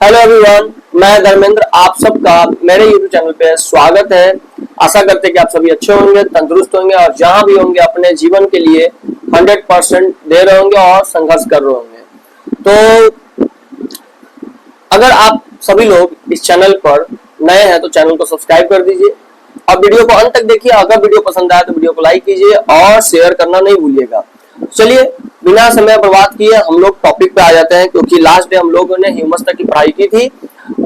Hello everyone, मैं धर्मेंद्र आप सबका मेरे YouTube चैनल पे स्वागत है। आशा करते हैं कि आप सभी अच्छे होंगे, तंदुरुस्त होंगे और जहां भी होंगे अपने जीवन के लिए 100% दे रहे होंगे और संघर्ष कर रहे होंगे। तो अगर आप सभी लोग इस चैनल पर नए हैं तो चैनल को सब्सक्राइब कर दीजिए और वीडियो को अंत तक देखिए। अगर वीडियो पसंद आया तो वीडियो को लाइक कीजिए और शेयर करना नहीं भूलिएगा। चलिए बिना समय बर्बाद किए हम लोग टॉपिक पे आ जाते हैं, क्योंकि लास्ट डे हम लोगों ने ह्यूमस तक की पढ़ाई की थी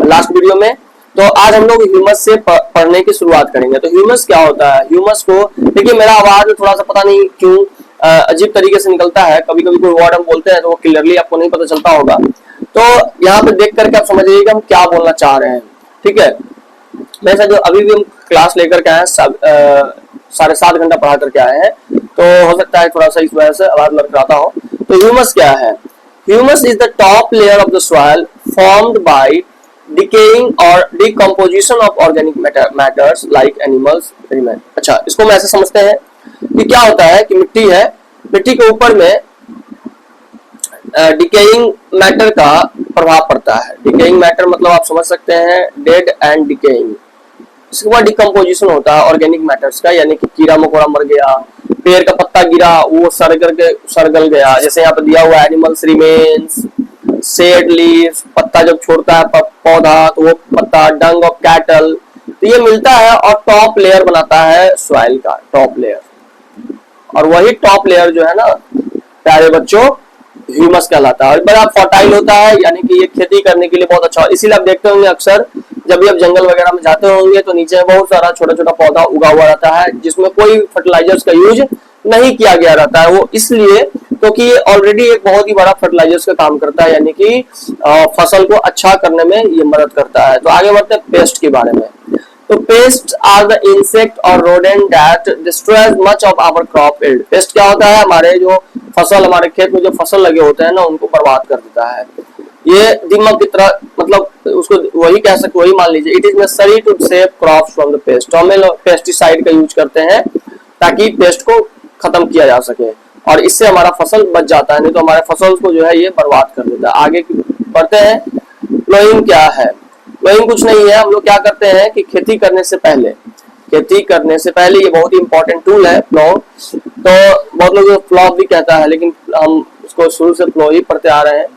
लास्ट वीडियो में। तो आज हम लोग ह्यूमस से पढ़ने की शुरुआत करेंगे। तो ह्यूमस क्या होता है? ह्यूमस को देखिए, मेरा आवाज थोड़ा सा पता नहीं क्यों अजीब तरीके से निकलता है। कभी कभी कोई वर्ड हम बोलते हैं तो वो क्लियरली आपको नहीं पता चलता होगा, तो यहाँ पे देख करके आप समझ लीजिएगा हम क्या बोलना चाह रहे हैं। ठीक है, वैसे जो अभी भी हम क्लास लेकर के आए हैं, 7.5 घंटा पढ़ा करके आए हैं, तो हो सकता है थोड़ा सा इस वजह से आवाज लड़खड़ाता हो। तो ह्यूमस क्या है? Humus is the top layer of the soil formed by decaying और decomposition of organic matters like animals element. अच्छा, इसको हम ऐसे समझते हैं कि क्या होता है कि मिट्टी है, मिट्टी के ऊपर में डिकेइंग मैटर का प्रभाव पड़ता है। डिकेइंग मैटर मतलब आप समझ सकते हैं डेड एंड डिकेइंग। इसके बाद डिकम्पोजिशन होता है ऑर्गेनिक मैटर्स का, यानी कि कीड़ा मकोड़ा मर गया, पेड़ का पत्ता गिरा वो सड़गल गया। जैसे यहाँ पे दिया हुआ एनिमल्स रिमेन्स, सेड लीव्स, पत्ता जब छोड़ता है पौधा तो वो पत्ता, डंग ऑफ कैटल, तो ये मिलता है और टॉप लेयर बनाता है सॉइल का, टॉप लेयर। और वही टॉप लेयर जो है ना प्यारे बच्चों, ह्यूमस कहलाता है और बड़ा फर्टाइल होता है, यानी कि ये खेती करने के लिए बहुत अच्छा। इसीलिए आप देखते होंगे अक्सर जब भी आप जंगल वगैरह में जाते होंगे तो नीचे बहुत सारा छोटा छोटा पौधा उगा हुआ रहता है जिसमें कोई फर्टिलाइजर्स का यूज नहीं किया गया रहता है। वो इसलिए क्योंकि ये ऑलरेडी एक बहुत ही बड़ा फर्टिलाइजर्स का काम करता है, यानी कि फसल को अच्छा करने में ये मदद करता है। तो आगे बढ़ते हैं पेस्ट के बारे में। तो पेस्ट आर द इंसेक्ट और rodent that destroys much of our crop yield. Pest क्या होता है? हमारे जो फसल, हमारे खेत में जो फसल लगे होते हैं ना, उनको बर्बाद कर देता है। ये दीमक की तरह, मतलब उसको वही कह सकते, वही मान लीजिए। It is necessary to save crops from the pest. तो हम लोग पेस्टिसाइड का यूज करते हैं ताकि पेस्ट को खत्म किया जा सके और इससे हमारा फसल बच जाता है, नहीं तो हमारे फसल को जो है ये बर्बाद कर देता है। आगे बढ़ते हैं। प्लोइंग क्या है? प्लोइंग कुछ नहीं है। हम लोग क्या करते हैं कि खेती करने से पहले ये बहुत ही इंपॉर्टेंट टूल है प्लो। तो बहुत लोग प्लॉ भी कहता है, लेकिन हम इसको शुरू से प्लो ही पढ़ते आ रहे हैं।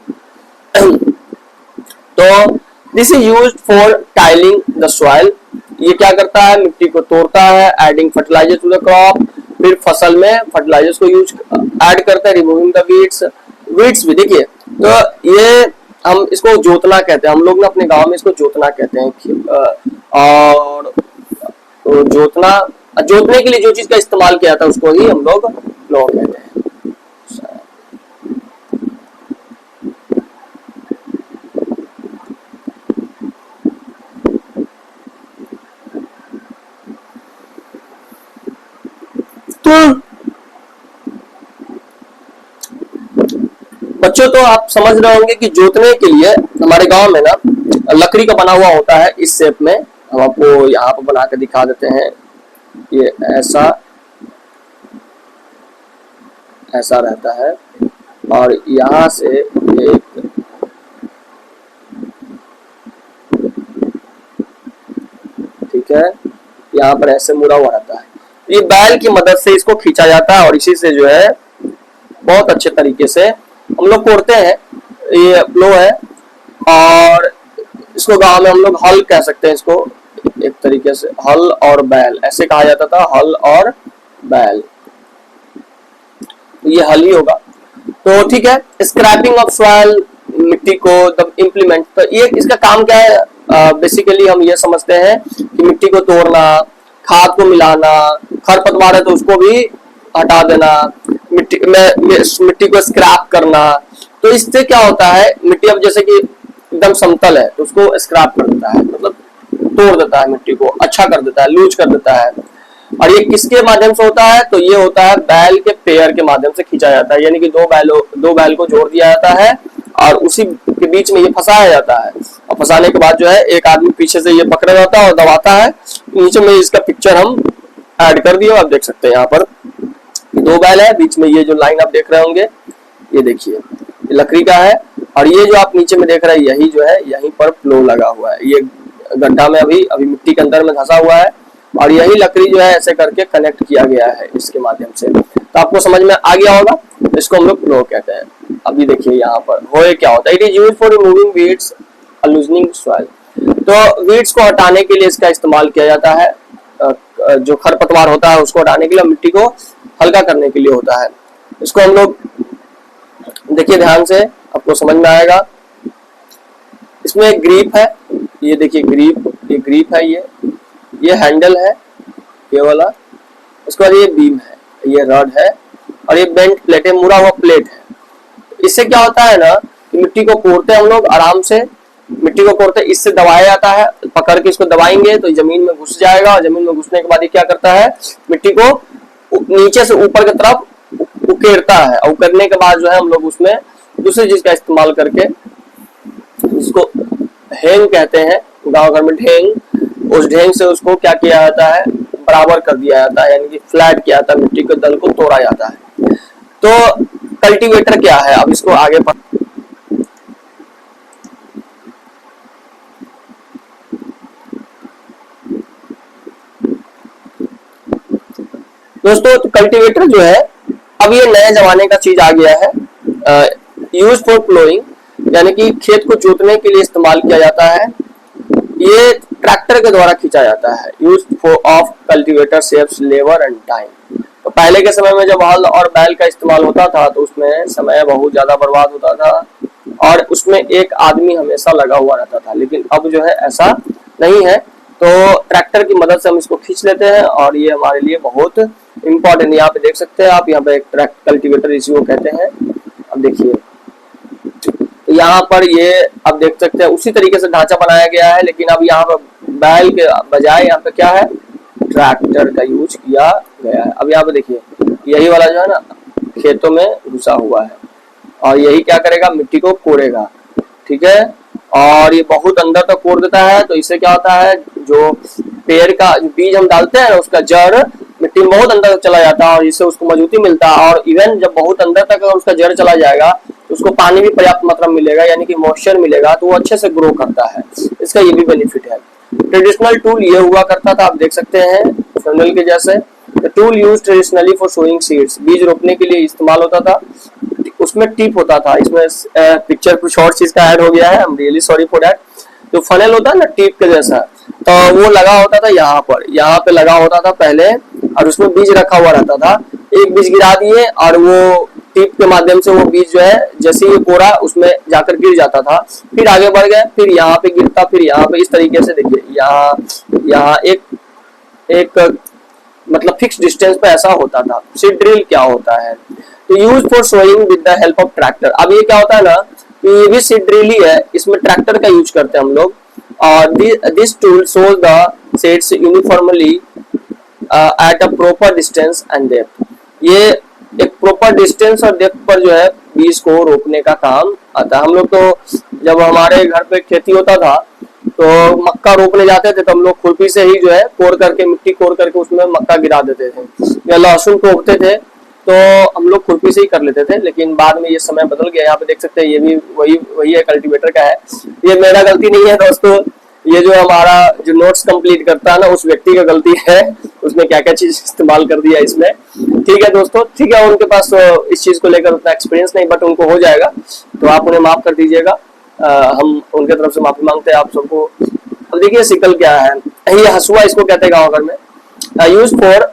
तो this is used for tiling the soil. ये क्या करता है? मिट्टी को तोड़ता है। Adding fertiliser to the crop, फिर फसल में फर्टिलाइजर्स को यूज ऐड करता है। रिमूविंग द वीड्स भी देखिए, तो ये हम इसको जोतना कहते हैं। हम लोग ना अपने गांव में इसको जोतना कहते हैं। और तो जोतने के लिए जो चीज का इस्तेमाल किया था उसको ही हम लोग प्लो कहते हैं। तो बच्चों, तो आप समझ रहे होंगे कि जोतने के लिए हमारे गांव में ना लकड़ी का बना हुआ होता है इस शेप में। हम आपको यहाँ पर बना के दिखा देते हैं। ये ऐसा रहता है और यहाँ से एक ठीक है, यहाँ पर ऐसे मुड़ा हुआ रहता है। ये बैल की मदद से इसको खींचा जाता है और इसी से जो है बहुत अच्छे तरीके से हम लोग कोड़ते हैं। ये प्लो है और इसको गांव में हम लोग हल कह सकते हैं। इसको एक तरीके से हल और बैल ऐसे कहा जाता था, हल और बैल। ये हल ही होगा। तो ठीक है, स्क्रैपिंग ऑफ सॉइल, मिट्टी को इम्प्लीमेंट। तो ये इसका काम क्या है? बेसिकली हम ये समझते हैं कि मिट्टी को तोड़ना, खाद को मिलाना, खरपतवार है तो उसको भी हटा देना, मिट्टी को स्क्रैप करना। तो इससे क्या होता है? मिट्टी अब जैसे कि एकदम समतल है तो उसको स्क्रैप कर देता है, मतलब तोड़ देता है, मिट्टी को अच्छा कर देता है, लूज कर देता है। और ये किसके माध्यम से होता है? तो ये होता है बैल के पेयर के माध्यम से खींचा जाता है, यानी कि दो बैल को जोड़ दिया जाता है और उसी के बीच में ये फंसाया जाता है। और फंसाने के बाद जो है एक आदमी पीछे से ये पकड़ा जाता है और दबाता है। नीचे में इसका पिक्चर हम ऐड कर दिए, आप देख सकते हैं। यहाँ पर 2 बैल है, बीच में ये जो लाइन आप देख रहे होंगे ये देखिए, लकड़ी का है और ये जो आप नीचे में देख रहे हैं यही जो है यहीं पर फ्लो लगा हुआ है, ये गड्ढा में अभी मिट्टी के अंदर में धंसा हुआ है और यही लकड़ी जो है ऐसे करके कनेक्ट किया गया है इसके माध्यम से। तो आपको समझ में आ गया होगा, इसको हम लोग फ्लो कहते हैं। अभी देखिए यहाँ पर होए क्या होता है, it is used for removing weeds और लूजनिंग सॉइल। तो वीड्स को हटाने के लिए इसका इस्तेमाल किया जाता है, जो खरपतवार होता है उसको हटाने के लिए, मिट्टी को हल्का करने के लिए होता है। इसको हम लोग देखिए ध्यान से, आपको समझ में आएगा। इसमें एक ग्रिप है, ये देखिए ग्रिप, ये ग्रिप है, ये हैंडल है ये वाला, उसके बाद ये बीम है, ये रॉड है और ये बेंट प्लेट है, मुड़ा हुआ प्लेट है। इससे क्या होता है ना कि मिट्टी को कोड़ते हम लोग आराम से, मिट्टी को कोड़ते इससे दबाया जाता है, पकड़ के इसको दबाएंगे तो जमीन में घुस जाएगा और जमीन में घुसने के बाद ये क्या करता है, मिट्टी को नीचे से ऊपर की तरफ उकेरता है और उकेरने के बाद जो है हम लोग उसमें दूसरी चीज का इस्तेमाल करके, इसको ढेंग कहते हैं गाँव घर में, ढेंग, उस ढेंग से उसको क्या किया जाता है, बराबर कर दिया जाता है, यानी कि फ्लैट किया जाता है, मिट्टी के दल को तोड़ा जाता है। तो कल्टीवेटर क्या है, अब इसको आगे दोस्तों, तो कल्टीवेटर जो है अब ये नए जमाने का चीज आ गया है, यूज फॉर प्लोइंग, यानी कि खेत को जोतने के लिए इस्तेमाल किया जाता है। ये ट्रैक्टर के द्वारा खींचा जाता है। Use for of cultivator saves labour and time. तो पहले के समय में जब हल और बैल का इस्तेमाल होता था तो उसमें समय बहुत ज्यादा बर्बाद होता था और उसमें एक आदमी हमेशा लगा हुआ रहता था, लेकिन अब जो है ऐसा नहीं है। तो ट्रैक्टर की मदद से हम इसको खींच लेते हैं और ये हमारे लिए बहुत इंपॉर्टेंट, यहाँ पे देख सकते हैं आप, यहाँ पे एक कल्टीवेटर इसी को कहते हैं। अब देखिए यहाँ पर ये आप देख सकते हैं उसी तरीके से ढांचा बनाया गया है, लेकिन अब यहाँ पर बैल के बजाय यहाँ पे क्या है, ट्रैक्टर का यूज किया गया है। अब यहाँ पे देखिए यही वाला जो है ना खेतों में घुसा हुआ है और यही क्या करेगा, मिट्टी को कोड़ेगा, ठीक है, और ये बहुत अंदर तक कोड़ देता है। तो इससे क्या होता है, जो पेड़ का जो बीज हम डालते हैं उसका जड़ मिट्टी में बहुत अंदर तक चला जाता है और इससे उसको मजबूती मिलता है। और इवन जब बहुत अंदर तक अगर उसका जड़ चला जाएगा तो उसको पानी भी पर्याप्त मात्रा में मिलेगा, यानी कि मॉइस्चर मिलेगा, तो वो अच्छे से ग्रो करता है। इसका ये भी बेनिफिट है। ट्रेडिशनल टूल ये हुआ करता था, आप देख सकते हैं फनल के जैसे। Tool use traditionally for sowing seeds, बीज रोपने के लिए इस्तेमाल होता था। उसमें टिप होता था, इसमें पिक्चर कुछ और चीज का ऐड हो गया है, I am really sorry for that. जो फनल होता है ना टिप के जैसा, तो वो लगा होता था यहाँ पे लगा होता था पहले, और उसमें बीज रखा हुआ रहता था। एक बीज गिरा दिए और वो टिप के माध्यम से वो बीज जो है जैसे ये कोरा उसमें जाकर गिर जाता था, फिर आगे बढ़ गए, फिर यहाँ पे गिरता, फिर यहाँ पे, इस तरीके से देखिए यहाँ एक मतलब फिक्स डिस्टेंस पे ऐसा होता था। सीड ड्रिल क्या होता है, तो use for sowing with the help of tractor. अब ये क्या होता है ना कि ये भी सीड ड्रिल ही है, इसमें ट्रैक्टर का यूज करते हैं हम लोग। और this tool shows the seeds uniformly at a proper distance and depth. ये एक प्रॉपर डिस्टेंस और डेप्थ पर जो है बीज को रोपने का काम आता है। हम लोग तो जब हमारे घर पे खेती होता था तो मक्का रोपने जाते थे तो हम लोग खुरपी से ही जो है कोड़ करके, मिट्टी कोड़ करके उसमें मक्का गिरा देते थे, या लहसुन रोपते थे तो हम लोग खुरपी से ही कर लेते थे। लेकिन बाद में ये समय बदल गया। यहाँ पे देख सकते हैं ये भी वही है, कल्टीवेटर का है। ये मेरा गलती नहीं है दोस्तों, ये जो हमारा जो नोट्स कंप्लीट करता है ना उस व्यक्ति का गलती है, उसने क्या क्या चीज इस्तेमाल कर दिया इसमें। ठीक है दोस्तों, ठीक है, उनके पास इस चीज को लेकर उतना एक्सपीरियंस नहीं, बट उनको हो जाएगा, तो आप उन्हें माफ कर दीजिएगा। हम उनके तरफ से माफी मांगते हैं आप सबको। अब देखिए सिकल क्या है, ये हसुआ इसको कहते हैं गाँव घर में। Use for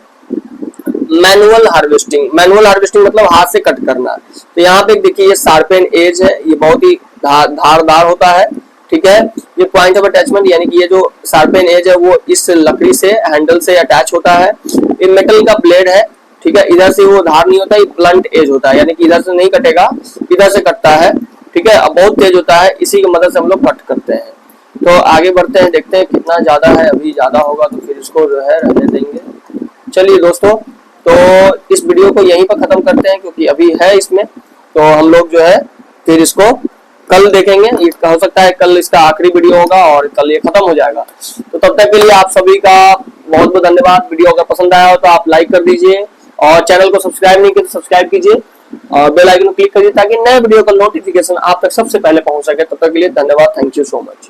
manual harvesting. Manual harvesting मतलब हाथ से कट करना। तो यहाँ पे देखिए ये शार्पेन एज है, ये बहुत ही धारदार होता है, ठीक है। ये पॉइंट ऑफ अटैचमेंट, यानी कि ये जो शार्पेन एज है वो इस लकड़ी से हैंडल से अटैच होता है। ये मेटल का ब्लेड है, ठीक है, इधर से वो धार नहीं होता, ये ब्लंट एज होता है, यानी कि इधर से नहीं कटेगा, इधर से कटता है, ठीक है। अब बहुत तेज होता है, इसी की मदद से हम लोग कट करते हैं। तो आगे बढ़ते हैं, देखते हैं कितना ज्यादा है। अभी ज्यादा होगा तो फिर इसको जो है रहने देंगे। चलिए दोस्तों, तो इस वीडियो को यहीं पर खत्म करते हैं, क्योंकि अभी है इसमें, तो हम लोग जो है फिर इसको कल देखेंगे। ये हो सकता है कल इसका आखिरी वीडियो होगा और कल ये खत्म हो जाएगा। तो तब तक के लिए आप सभी का बहुत बहुत धन्यवाद। वीडियो अगर पसंद आया हो तो आप लाइक कर दीजिए और चैनल को सब्सक्राइब नहीं किया तो सब्सक्राइब कीजिए बेल आइकन क्लिक करिए ताकि नए वीडियो का नोटिफिकेशन आप तक सबसे पहले पहुंच सके। तब तक के लिए धन्यवाद। Thank you so much.